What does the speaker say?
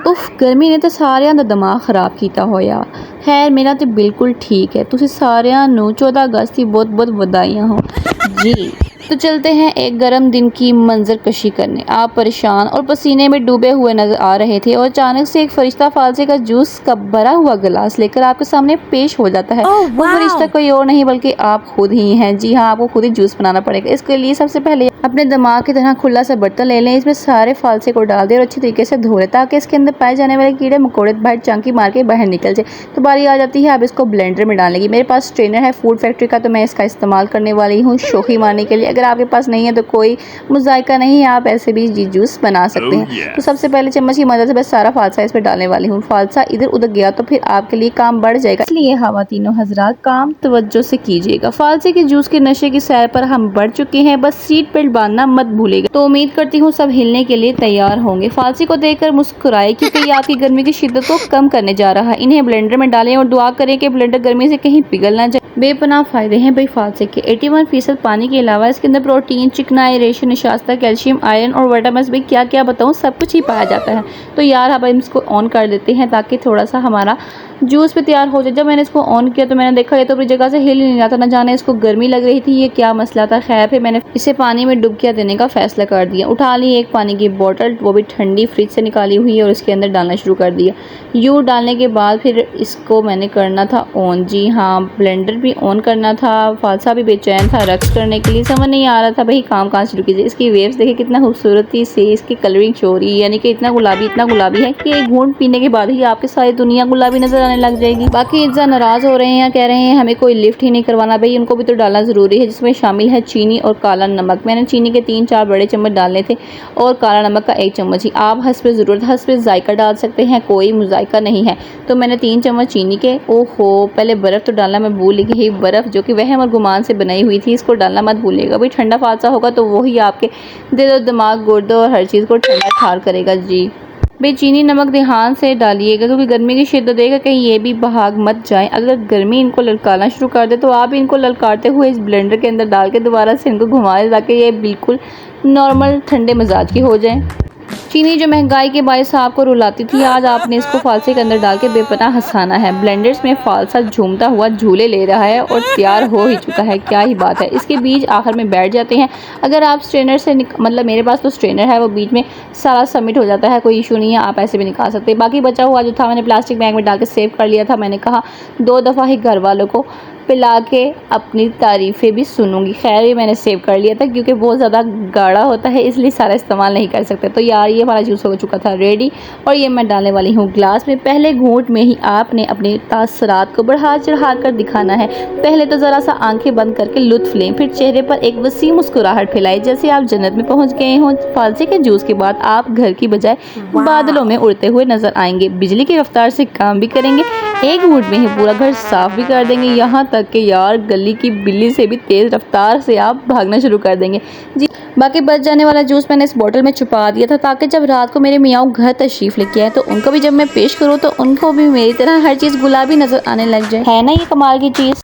उफ गर्मी ने तो सारिਆਂ ਦਾ ਦਿਮਾਗ ਖਰਾਬ ਕੀਤਾ ਹੋਇਆ। खैर मेरा तो बिल्कुल ठीक है। तुसी सारिਆਂ ਨੂੰ 14 अगस्त की बहुत बहुत बधाइयाँ हो जी। तो चलते हैं एक गर्म दिन की मंजर कशी करने। आप परेशान और पसीने में डूबे हुए नजर आ रहे थे और अचानक से एक फरिश्ता फालसे का जूस का भरा हुआ गिलास लेकर आपके सामने पेश हो जाता है। वो फरिश्ता कोई और नहीं बल्कि आप खुद ही हैं। जी हाँ, आपको खुद ही जूस बनाना पड़ेगा। इसके लिए सबसे पहले अपने दिमाग की तरह खुला सा बर्तन ले लें, इसमें सारे फालसे को डाल दें और अच्छी तरीके से धो लें ताकि इसके अंदर पाए जाने वाले कीड़े मकोड़े बाहर चांकी मार के बाहर निकल जाए। तो बारी आ जाती है अब इसको ब्लेंडर में डालने की। मेरे पास स्ट्रेनर है फूड फैक्ट्री का, तो मैं इसका इस्तेमाल करने वाली हूँ शोखी मारने के लिए। अगर आपके पास नहीं है तो कोई मुज़ायका नहीं है, आप ऐसे भी जी जूस बना सकते हैं। तो सबसे पहले चम्मच की मदद से बस सारा फालसा इस पर डालने वाली हूँ। फालसा इधर उधर गया तो फिर आपके लिए काम बढ़ जाएगा, इसलिए ख़वातीनो हज़रात काम तवज्जो से कीजिएगा। फालसे के जूस के नशे की सैर पर हम बढ़ चुके हैं, बस सीट बेल्ट बांधना मत भूलिएगा। तो उम्मीद करती हूँ सब हिलने के लिए तैयार होंगे। फालसे को देखकर मुस्कुराए क्योंकि ये आपकी गर्मी की शिद्दत को कम करने जा रहा है। इन्हें ब्लेंडर में डालें और दुआ करें कि ब्लेंडर गर्मी से कहीं पिघल ना जाए। बेपनाह फ़ायदे हैं भाई फालसे के। 81% पानी के अलावा इसके अंदर प्रोटीन, चिकनाई, रेशम, निशास्ता, कैल्शियम, आयरन और विटामिन्स भी क्या क्या बताऊँ सब कुछ ही पाया जाता है। तो यार अब हम इसको ऑन कर देते हैं ताकि थोड़ा सा हमारा जूस भी तैयार हो जाए। जब मैंने इसको ऑन किया तो मैंने देखा ये तो अपनी जगह से हिल ही नहीं रहा था, न जाने इसको गर्मी लग रही थी, ये क्या मसला था। खैर फिर मैंने इसे पानी में डुबकियाँ देने का फैसला कर दिया। उठा ली एक पानी की बोतल, वो भी ठंडी फ्रिज से निकाली हुई है, और इसके अंदर डालना शुरू कर दिया। यूँ डालने के बाद फिर इसको मैंने करना था ऑन। जी हाँ, ब्लेंडर भी ऑन करना था। फालसा भी बेचैन था रक्स करने के लिए, समझ नहीं आ रहा था भाई काम कहाँ शुरू कीजिए। इसकी वेव्स देखिए कितना खूबसूरती से इसकी कलरिंग शो हो रही है, यानी कि इतना गुलाबी है कि एक घूंट पीने के बाद ही आपकी सारी दुनिया गुलाबी नजर आने लग जाएगी। बाकी इज्जा नाराज हो रहे हैं, कह रहे हैं हमें कोई लिफ्ट ही नहीं करवाना। भाई उनको भी तो डालना ज़रूरी है, जिसमें शामिल है चीनी और काला नमक। मैंने चीनी के 3-4 बड़े चम्मच डालने थे और काला नमक का 1 चम्मच ही। आप हस्बे ज़रूरत हस्बे जायका डाल सकते हैं, कोई मुज़ायका नहीं है। तो मैंने 3 चम्मच चीनी के, ओहो पहले बर्फ़ तो डालना मैं भूल गई। बर्फ़ जो कि वहम और गुमान से बनाई हुई थी, इसको डालना मत भूलिएगा। भाई ठंडा फालसा होगा तो वही आपके दिल और दिमाग, गुर्दे और हर चीज़ को ठंडा ठार करेगा जी। भाई चीनी नमक ध्यान से डालिएगा क्योंकि गर्मी की शिद्दत देगा कहीं ये भी भाग मत जाए। अगर गर्मी इनको ललकारना शुरू कर दे तो आप इनको ललकारते हुए इस ब्लेंडर के अंदर डाल के दोबारा से इनको घुमा दें ताकि ये बिल्कुल नॉर्मल ठंडे मिजाज की हो जाए। चीनी जो महंगाई के बायस आपको रुलाती थी, आज आपने इसको फालसे के अंदर डाल के बेपनाह हंसाना है। ब्लेंडर्स में फालसा झूमता हुआ झूले ले रहा है और तैयार हो ही चुका है। क्या ही बात है, इसके बीज आखिर में बैठ जाते हैं। अगर आप स्ट्रेनर से मतलब मेरे पास तो स्ट्रेनर है, वो बीच में सारा सबमिट हो जाता है, कोई इशू नहीं है, आप ऐसे भी निकाल सकते हैं। बाकी बचा हुआ जो था मैंने प्लास्टिक बैग में डाल के सेव कर लिया था। मैंने कहा 2 दफ़ा ही घर वालों को पिला के अपनी तारीफ़ें भी सुनूंगी। खैर ये मैंने सेव कर लिया था क्योंकि बहुत ज़्यादा गाढ़ा होता है, इसलिए सारा इस्तेमाल नहीं कर सकते। तो यार ये हमारा जूस हो चुका था रेडी, और ये मैं डालने वाली हूँ ग्लास में। पहले घूंट में ही आपने अपने तासरात को बढ़ा चढ़ा कर दिखाना है। पहले तो ज़रा सा आंखें बंद करके लुत्फ़ लें, फिर चेहरे पर एक वसी मुस्कुराहट फैलाएं जैसे आप जन्नत में पहुँच गए हों। फालसे के जूस के बाद आप घर की बजाय बादलों में उड़ते हुए नजर आएंगे, बिजली की रफ्तार से काम भी करेंगे, एक घूंट में ही पूरा घर साफ भी कर देंगे, यहाँ तक कि यार गली की बिल्ली से भी तेज़ रफ्तार से आप भागना शुरू कर देंगे जी। बाकी बच जाने वाला जूस मैंने इस बोतल में छुपा दिया था ताकि जब रात को मेरे मियाँ घर तशरीफ़ लेके आए तो उनको भी जब मैं पेश करूँ तो उनको भी मेरी तरह हर चीज़ गुलाबी नज़र आने लग जाए। है ना ये कमाल की चीज़।